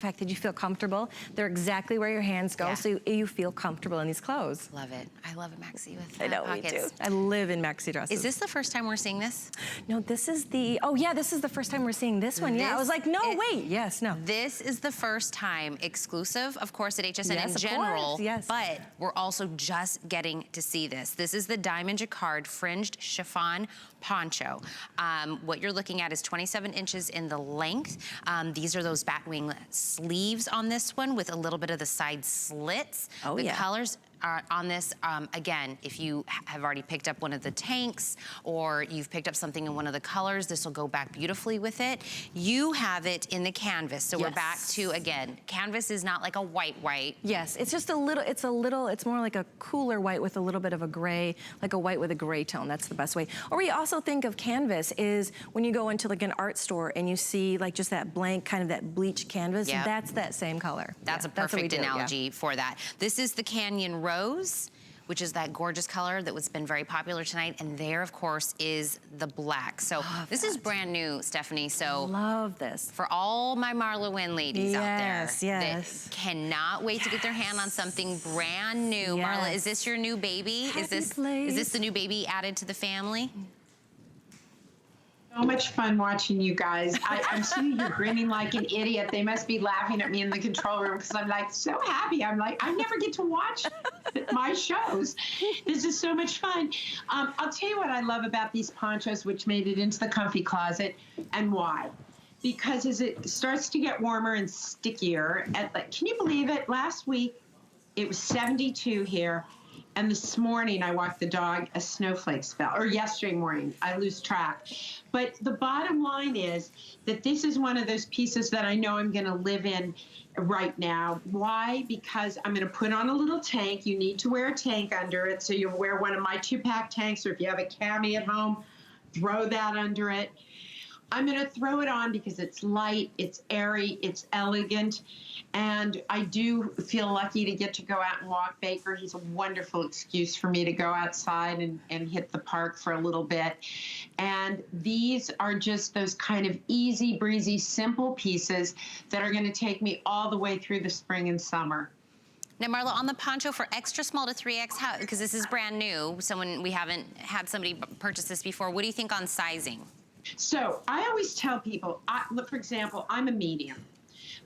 fact that you feel comfortable. They're exactly where your hands go, so you feel comfortable in these clothes. Love it. I love a maxi with I know, pockets. me too. I live in maxi dresses. Is this the first time we're seeing this? No, this is the, oh yeah, this is the first time we're seeing this one. Yeah, I was like, no, wait, yes, no. This is the first time exclusive, of course, at HSN Yes, in of general, course, yes. but we're also just getting to see this. This is the Diamond Jacquard Fringed Chiffon Poncho. What you're looking at is 27 inches in the length. These are those batwing sleeves on this one with a little bit of the side slits. Oh, the colors are on this, again, if you have already picked up one of the tanks or you've picked up something in one of the colors, this will go back beautifully with it. You have it in the canvas, so we're back to, again, canvas is not like a white. Yes, it's just a little, it's more like a cooler white with a little bit of a gray, like a white with a gray tone. That's the best way. Or we also think of canvas is when you go into like an art store and you see like just that blank, kind of that bleached canvas, that's that same color. That's a perfect analogy for that. This is the Canyon Rose, which is that gorgeous color that was been very popular tonight. And there, of course, is the black. So this is brand new, Stephanie. So love this. For all my Marla Wynne ladies out there that cannot wait to get their hand on something brand new. Marla, is this your new baby? Is this the new baby added to the family? So much fun watching you guys. I'm seeing you grinning like an idiot. They must be laughing at me in the control room because I'm like so happy. I'm like, I never get to watch my shows. This is so much fun. I'll tell you what I love about these ponchos, which made it into the comfy closet, and why. Because as it starts to get warmer and stickier, can you believe it? Last week, it was 72 here. And this morning I walked the dog, a snowflake fell, or yesterday morning, I lose track. But the bottom line is that this is one of those pieces that I know I'm gonna live in right now. Why? Because I'm gonna put on a little tank. You need to wear a tank under it. So you'll wear one of my 2-pack tanks, or if you have a cami at home, throw that under it. I'm gonna throw it on because it's light, it's airy, it's elegant. And I do feel lucky to get to go out and walk Baker. He's a wonderful excuse for me to go outside and hit the park for a little bit. And these are just those kind of easy breezy, simple pieces that are gonna take me all the way through the spring and summer. Now, Marla, on the poncho for extra small to 3X, because this is brand new, we haven't had somebody purchase this before, what do you think on sizing? So I always tell people, look, for example, I'm a medium.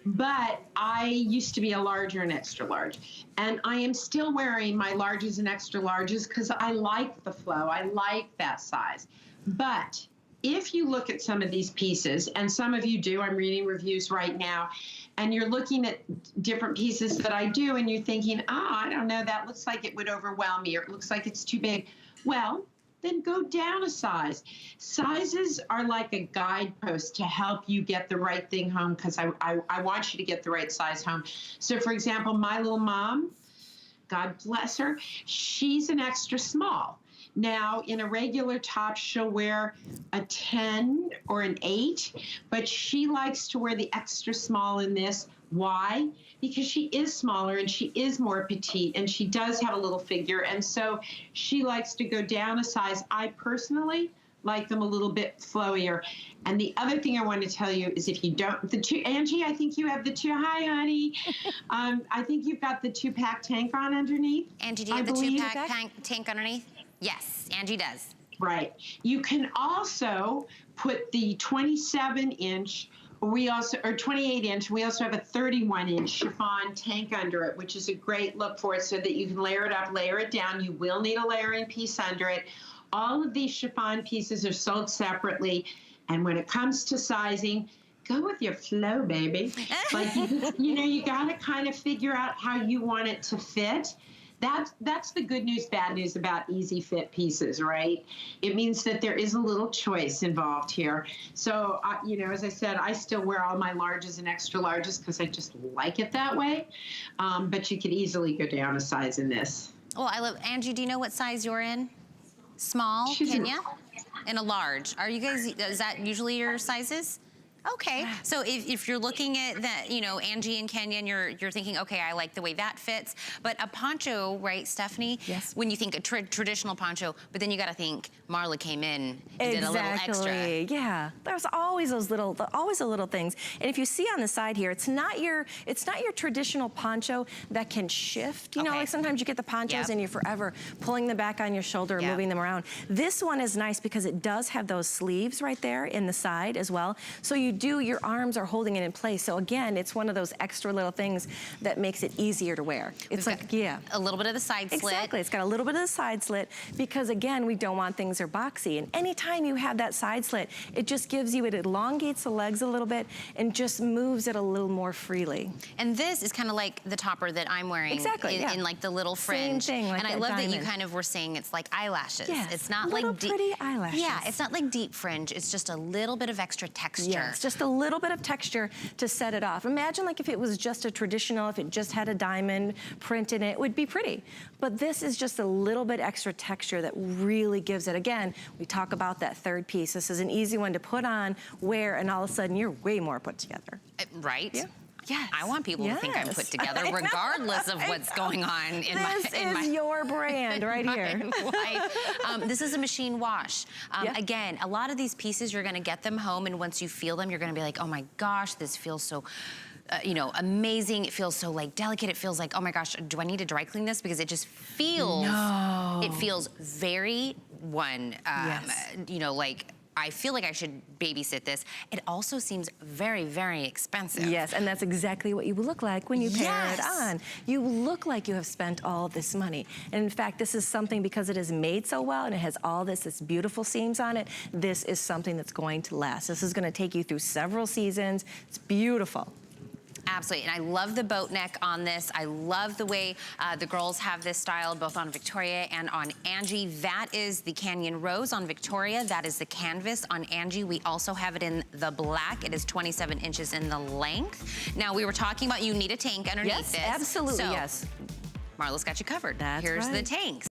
But I used to be a large or an extra large. And I am still wearing my larges and extra larges because I like the flow. I like that size. But if you look at some of these pieces, and some of you do, I'm reading reviews right now, and you're looking at different pieces that I do, and you're thinking, I don't know, that looks like it would overwhelm me, or it looks like it's too big. Well, then go down a size. Sizes are like a guidepost to help you get the right thing home, because I want you to get the right size home. So for example, my little mom, God bless her, she's an extra small. Now, in a regular top, she'll wear a 10 or an 8, but she likes to wear the extra small in this. Why? Because she is smaller and she is more petite and she does have a little figure, and so she likes to go down a size. I personally like them a little bit flowier. And the other thing I want to tell you is, if you don't, Angie, I think you have the 2, hi honey. I think you've got the 2-pack tank on underneath. Angie, do you have the 2-pack tank underneath? Yes, Angie does. Right. You can also put the 27-inch, or 28-inch, we also have a 31-inch chiffon tank under it, which is a great look for it, so that you can layer it up, layer it down. You will need a layering piece under it. All of these chiffon pieces are sold separately, and when it comes to sizing, go with your flow, baby. Like, you got to kind of figure out how you want it to fit. That's the good news, bad news about easy fit pieces, right? It means that there is a little choice involved here. So, as I said, I still wear all my larges and extra larges because I just like it that way. But you could easily go down a size in this. Well, I love, Angie, do you know what size you're in? Small, Kenya? And a large. Are you guys, is that usually your sizes? Okay, so if you're looking at that, you know, Angie and Kenya, and you're thinking, okay, I like the way that fits, but a poncho, right, Stephanie? Yes. When you think a traditional poncho, but then you got to think Marla came in and did a little extra. Yeah, there's always those little, always the little things. And if you see on the side here, it's not your traditional poncho that can shift. You know, like sometimes you get the ponchos and you're forever pulling them back on your shoulder and moving them around. This one is nice because it does have those sleeves right there in the side as well. So your arms are holding it in place. So again, it's one of those extra little things that makes it easier to wear. It's like, a little bit of the side slit. Exactly, it's got a little bit of the side slit because again, we don't want things that are boxy. And anytime you have that side slit, it just gives you, it elongates the legs a little bit and just moves it a little more freely. And this is kind of like the topper that I'm wearing. Exactly, in like the little fringe. Same thing, like and I love that you kind of were saying it's like eyelashes. Yes, it's not little like deep, pretty eyelashes. Yeah, it's not like deep fringe. It's just a little bit of extra texture. Yes, just a little bit of texture to set it off. Imagine like if it was just a traditional, if it just had a diamond print in it, it would be pretty. But this is just a little bit extra texture that really gives it. Again, we talk about that third piece. This is an easy one to put on, wear, and all of a sudden you're way more put together. Right? Yeah. Yes. I want people to think I'm put together regardless of what's going on in my life. This is your brand right here. This is a machine wash. Again, a lot of these pieces, you're gonna get them home, and once you feel them, you're gonna be like, oh my gosh, this feels so, you know, amazing. It feels so like delicate. It feels like, oh my gosh, do I need to dry clean this? Because it just feels, it feels very, you know, like, I feel like I should babysit this. It also seems very, very expensive. Yes, and that's exactly what you look like when you pair it on. You look like you have spent all this money. And in fact, this is something, because it is made so well and it has all this beautiful seams on it, this is something that's going to last. This is gonna take you through several seasons. It's beautiful. Absolutely, and I love the boat neck on this. I love the way the girls have this style, both on Victoria and on Angie. That is the Canyon Rose on Victoria. That is the canvas on Angie. We also have it in the black. It is 27 inches in the length. Now, we were talking about you need a tank underneath this. Absolutely, so, yes. Marla's got you covered. That's Here's right. the tanks.